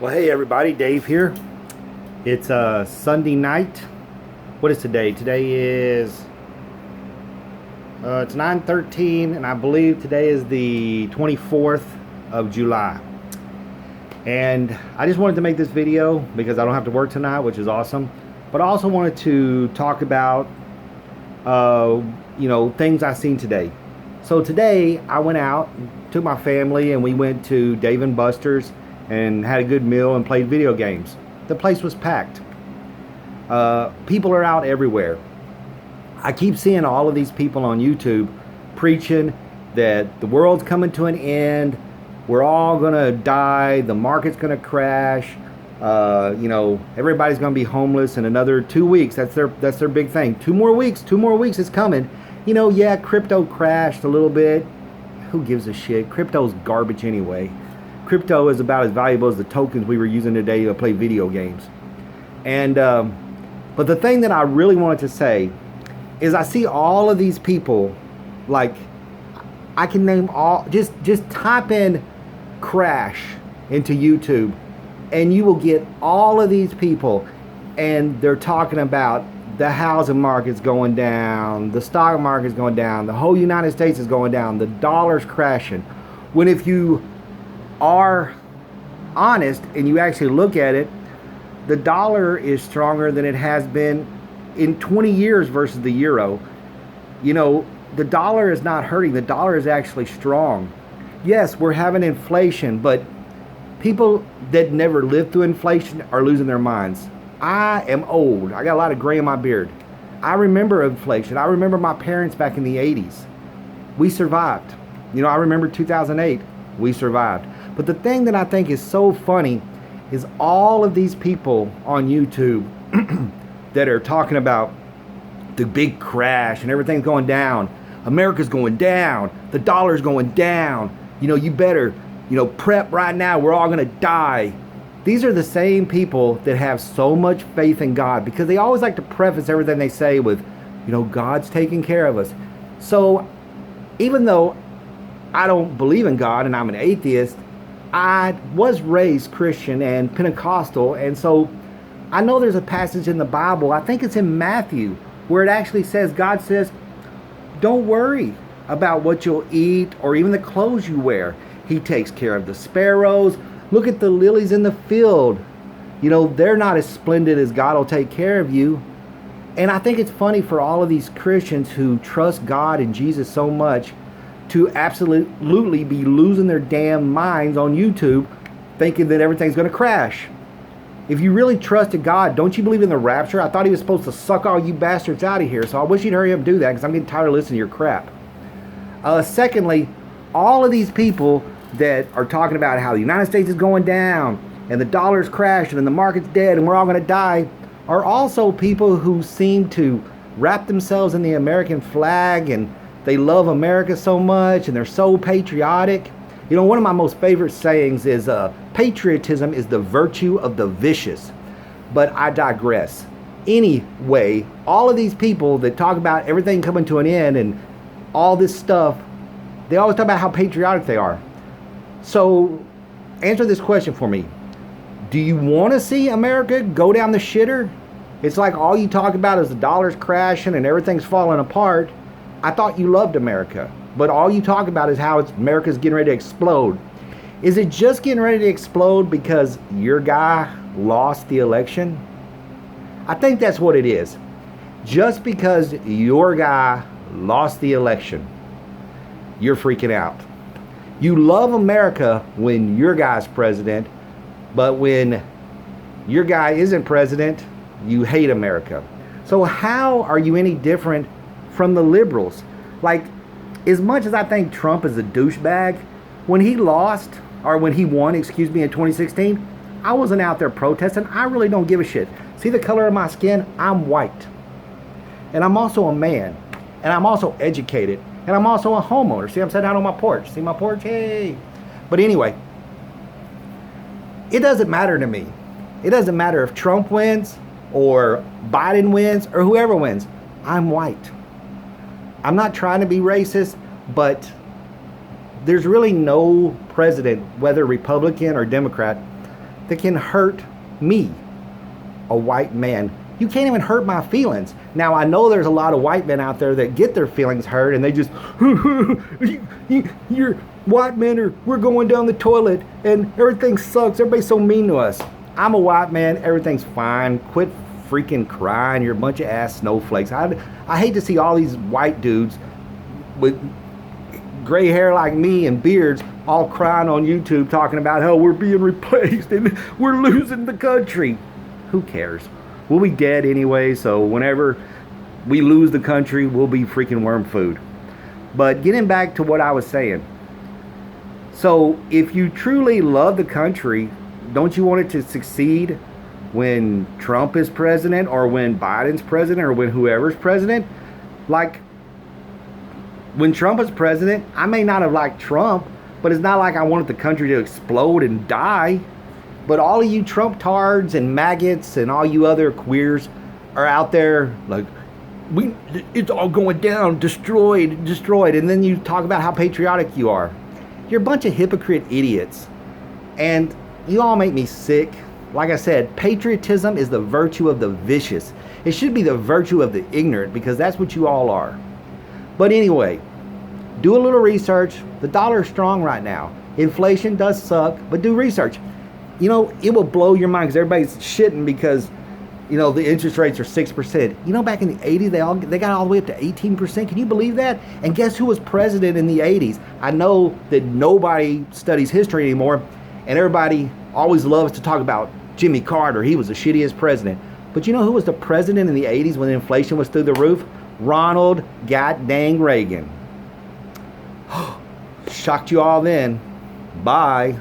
Well, hey everybody, Dave here. It's Sunday night. What is today? Today is it's 9:13, and I believe today is the 24th of July. And I just wanted to make this video because I don't have to work tonight, which is awesome. But I also wanted to talk about things I've seen today. So today I went out, took my family, and we went to Dave and Buster's and had a good meal and played video games. The place was packed. People are out everywhere. I keep seeing all of these people on YouTube preaching that the world's coming to an end, we're all gonna die, the market's gonna crash, everybody's gonna be homeless in another 2 weeks. That's their big thing. 2 more weeks is coming. Yeah, crypto crashed a little bit. Who gives a shit? Crypto's garbage anyway. Crypto is about as valuable as the tokens we were using today to play video games. And but the thing that I really wanted to say is I see all of these people, like, I can name all, just type in crash into YouTube and you will get all of these people, and they're talking about the housing market's going down, the stock market's going down, the whole United States is going down, the dollar's crashing. When if you are honest and you actually look at it, the dollar is stronger than it has been in 20 years versus the euro. The dollar is not hurting. The dollar is actually strong. Yes, we're having inflation, but people that never lived through inflation are losing their minds. I am old. I got a lot of gray in my beard. I remember inflation. I remember my parents back in the 80s. We survived. I remember 2008. We survived. But the thing that I think is so funny is all of these people on YouTube that are talking about the big crash and everything's going down. America's going down. The dollar's going down. You better, prep right now. We're all going to die. These are the same people that have so much faith in God, because they always like to preface everything they say with, God's taking care of us. So even though I don't believe in God and I'm an atheist, I was raised Christian and Pentecostal, and so I know there's a passage in the Bible, I think it's in Matthew, where it actually says, God says, don't worry about what you'll eat or even the clothes you wear. He takes care of the sparrows. Look at the lilies in the field. They're not as splendid as God will take care of you. And I think it's funny for all of these Christians who trust God and Jesus so much to absolutely be losing their damn minds on YouTube thinking that everything's going to crash. If you really trusted God, don't you believe in the rapture? I thought he was supposed to suck all you bastards out of here, so I wish he'd hurry up and do that, because I'm getting tired of listening to your crap. Secondly, all of these people that are talking about how the United States is going down and the dollar's crashing and the market's dead and we're all going to die are also people who seem to wrap themselves in the American flag, and they love America so much and they're so patriotic. One of my most favorite sayings is patriotism is the virtue of the vicious. But I digress. Anyway, all of these people that talk about everything coming to an end and all this stuff, they always talk about how patriotic they are. So answer this question for me. Do you want to see America go down the shitter? It's like all you talk about is the dollar's crashing and everything's falling apart. I thought you loved America, but all you talk about is how America's getting ready to explode. Is it just getting ready to explode because your guy lost the election? I think that's what it is. Just because your guy lost the election, you're freaking out. You love America when your guy's president, but when your guy isn't president, you hate America. So how are you any different from the liberals? Like, as much as I think Trump is a douchebag, when he won, in 2016, I wasn't out there protesting. I really don't give a shit. See the color of my skin? I'm white. And I'm also a man. And I'm also educated. And I'm also a homeowner. See, I'm sitting out on my porch. See my porch? Hey. But anyway, it doesn't matter to me. It doesn't matter if Trump wins or Biden wins or whoever wins. I'm white. I'm not trying to be racist, but there's really no president, whether Republican or Democrat, that can hurt me, a white man. You can't even hurt my feelings. Now, I know there's a lot of white men out there that get their feelings hurt and they just, you're white men, or we're going down the toilet and everything sucks. Everybody's so mean to us. I'm a white man. Everything's fine. Quit freaking crying. You're a bunch of ass snowflakes. I hate to see all these white dudes with gray hair like me and beards all crying on YouTube talking about how we're being replaced and we're losing the country. Who cares? We'll be dead anyway, so whenever we lose the country, we'll be freaking worm food. But getting back to what I was saying. So if you truly love the country, don't you want it to succeed when Trump is president, or when Biden's president, or when whoever's president? Like, when Trump was president, I may not have liked Trump, but it's not like I wanted the country to explode and die. But all of you Trump tards and maggots and all you other queers are out there like, it's all going down, destroyed. And then you talk about how patriotic you are. You're a bunch of hypocrite idiots. And you all make me sick. Like I said, patriotism is the virtue of the vicious. It should be the virtue of the ignorant, because that's what you all are. But anyway, do a little research. The dollar is strong right now. Inflation does suck, but do research. You know, it will blow your mind, because everybody's shitting because, you know, the interest rates are 6%. You know, back in the 80s, they got all the way up to 18%. Can you believe that? And guess who was president in the 80s? I know that nobody studies history anymore, and everybody always loves to talk about Jimmy Carter. He was the shittiest president. But you know who was the president in the 80s when inflation was through the roof? Ronald God-dang Reagan. Shocked you all then. Bye.